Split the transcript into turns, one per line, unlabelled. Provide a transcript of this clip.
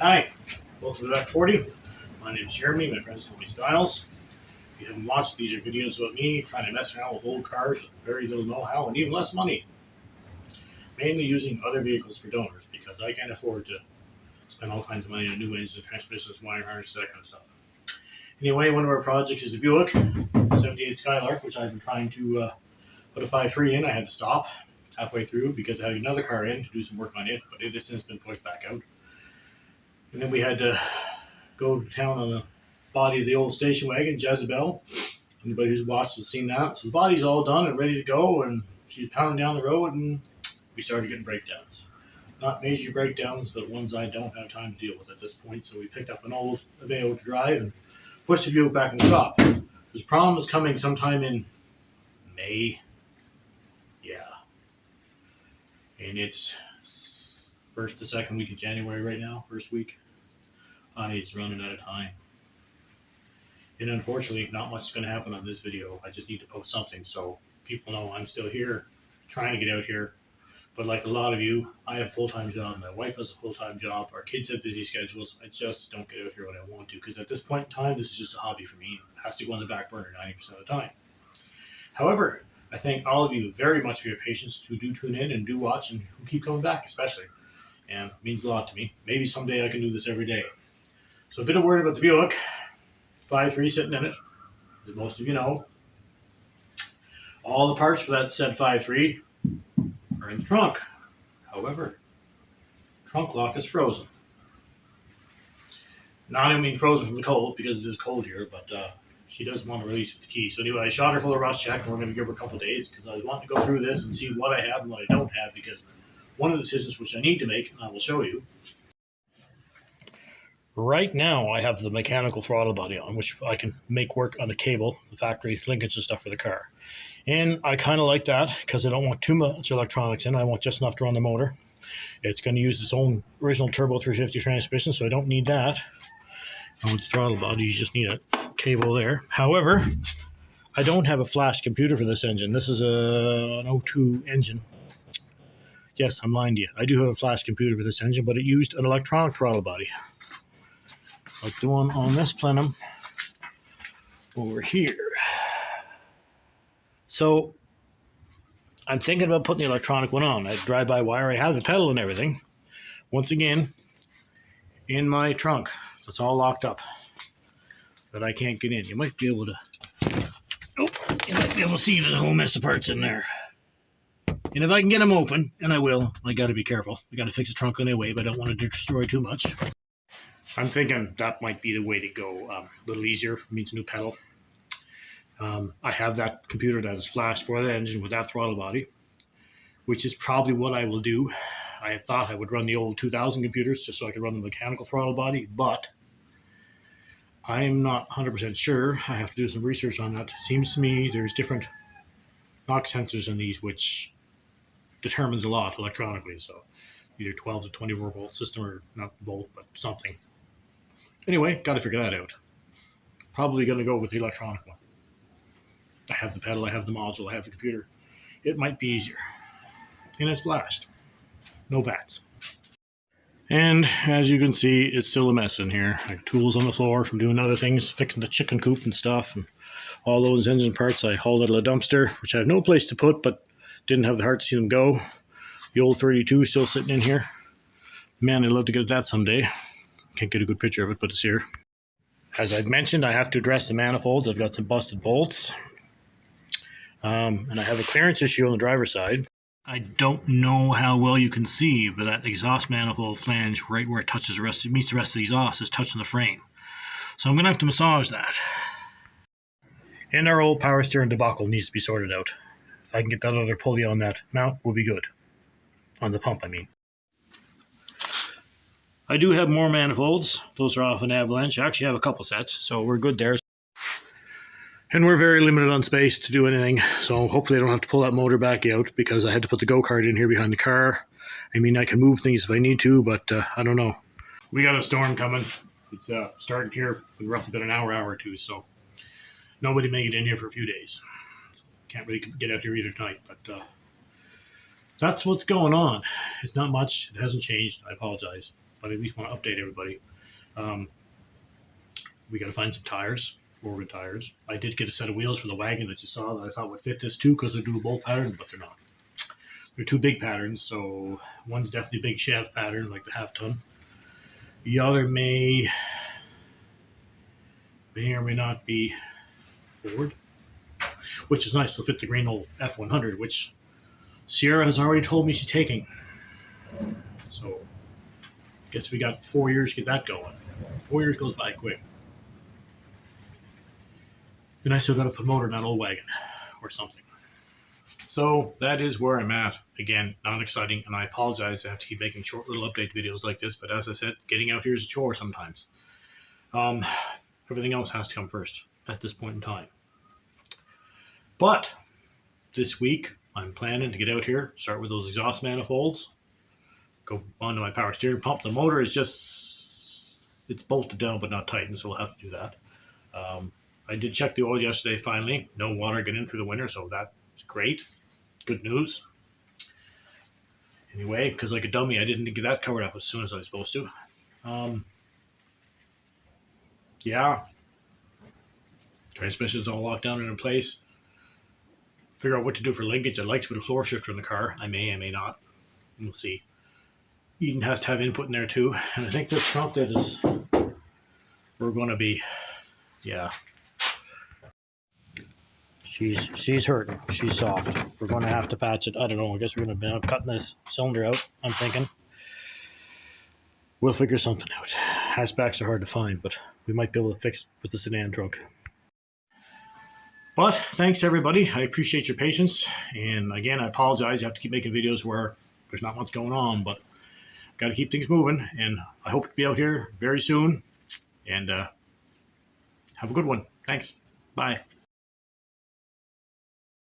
Hi, welcome to Back 40. My name is Jeremy, my friends call me Styles. If you haven't watched, these are videos about me trying to mess around with old cars with very little know-how and even less money. Mainly using other vehicles for donors because I can't afford to spend all kinds of money on new engines, transmissions, wire harnesses, that kind of stuff. Anyway, one of our projects is the Buick 78 Skylark, which I've been trying to put a 5.3 in. I had to stop halfway through because I had another car in to do some work on it, but it has since been pushed back out. And then we had to go to town on the body of the old station wagon, Jezebel. Anybody who's watched has seen that. So the body's all done and ready to go, and she's pounding down the road, and we started getting breakdowns. Not major breakdowns, but ones I don't have time to deal with at this point. So we picked up an old Aveo to drive and pushed the Buick back in the shop. This problem is coming sometime in May. Yeah. And it's first to second week of January right now, first week. It's running out of time. And unfortunately, not much is going to happen on this video. I just need to post something so people know I'm still here, trying to get out here. But like a lot of you, I have a full-time job. My wife has a full-time job. Our kids have busy schedules. I just don't get out here when I want to because at this point in time, this is just a hobby for me. It has to go on the back burner 90% of the time. However, I thank all of you very much for your patience who do tune in and do watch and who keep coming back, especially. And it means a lot to me. Maybe someday I can do this every day. So a bit of word about the Buick. 5.3 sitting in it, as most of you know. All the parts for that said 5.3 are in the trunk. However, trunk lock is frozen. Not I mean frozen from the cold, because it is cold here, but she doesn't want to release with the key. So anyway, I shot her full of rust check, and we're going to give her a couple days, because I was wanting to go through this and see what I have and what I don't have, because one of the decisions which I need to make, and I will show you. Right now, I have the mechanical throttle body on, which I can make work on the cable, the factory linkage and stuff for the car. And I kind of like that because I don't want too much electronics in. I want just enough to run the motor. It's going to use its own original turbo 350 transmission, so I don't need that. And with the throttle body, you just need a cable there. However, I don't have a flash computer for this engine. This is an 02 engine. Yes, I'm lying to you. I do have a flash computer for this engine, but it used an electronic throttle body, like the one on this plenum over here. So I'm thinking about putting the electronic one on. I drive-by-wire. I have the pedal and everything. Once again, in my trunk. It's all locked up. But I can't get in. You might be able to... Oh, you might be able to see there's a whole mess of parts in there. And if I can get them open, and I will, I got to be careful. I got to fix the trunk anyway, but I don't want to destroy too much. I'm thinking that might be the way to go. A little easier. Means new pedal. I have that computer that is flashed for the engine with that throttle body, which is probably what I will do. I thought I would run the old 2000 computers just so I could run the mechanical throttle body, but I'm not 100% sure. I have to do some research on that. It seems to me there's different knock sensors in these, which determines a lot electronically. So either 12 to 24 volt system, or not volt, but something. Anyway, got to figure that out. Probably going to go with the electronic one. I have the pedal, I have the module, I have the computer. It might be easier. And it's flashed. No VATs. And as you can see, it's still a mess in here. I have tools on the floor from doing other things, fixing the chicken coop and stuff. And all those engine parts I hauled out of the dumpster, which I have no place to put, but didn't have the heart to see them go. The old 32 is still sitting in here. Man, I'd love to get that someday. Can't get a good picture of it, but it's here. As I've mentioned, I have to address the manifolds. I've got some busted bolts. And I have a clearance issue on the driver's side. I don't know how well you can see, but that exhaust manifold flange right where it touches meets the rest of the exhaust is touching the frame. So I'm going to have to massage that. And our old power steering debacle needs to be sorted out. If I can get that other pulley on that mount, we'll be good. On the pump, I mean. I do have more manifolds. Those are off an Avalanche. I actually have a couple sets, so we're good there. And we're very limited on space to do anything, so hopefully I don't have to pull that motor back out because I had to put the go-kart in here behind the car. I mean, I can move things if I need to, but I don't know. We got a storm coming. It's starting here in roughly about an hour or two, so nobody may get in here for a few days. Can't really get out here either tonight, but that's what's going on. It's not much. It hasn't changed. I apologize. but I at least want to update everybody. We got to find some tires, forward tires. I did get a set of wheels for the wagon that you saw that I thought would fit this too because they're dual bolt pattern, but they're not. They're two big patterns, so one's definitely a big shaft pattern, like the half ton. The other may or may not be forward, which is nice to fit the green old F100, which Sierra has already told me she's taking. So, guess we got 4 years to get that going. 4 years goes by quick. And I still got to put motor in that old wagon or something. So that is where I'm at. Again, not exciting, and I apologize. I have to keep making short little update videos like this, but as I said, getting out here is a chore sometimes. Everything else has to come first at this point in time. But this week, I'm planning to get out here, start with those exhaust manifolds, go onto my power steering pump. The motor is just, it's bolted down but not tightened, so we'll have to do that. I did check the oil yesterday finally. No water got in through the winter, so that's great. Good news. Anyway, because like a dummy, I didn't get that covered up as soon as I was supposed to. Yeah. Transmission's all locked down and in place. Figure out what to do for linkage. I'd like to put a floor shifter in the car. I may not. We'll see. Eden has to have input in there too. And I think this front that is, we're going to be, yeah. She's hurting. She's soft. We're going to have to patch it. I don't know. I guess we're going to be cutting this cylinder out, I'm thinking. We'll figure something out. Hatchbacks are hard to find, but we might be able to fix it with the sedan trunk. But thanks, everybody. I appreciate your patience. And again, I apologize. I have to keep making videos where there's not much going on, but got to keep things moving. And I hope to be out here very soon. And have a good one. Thanks. Bye.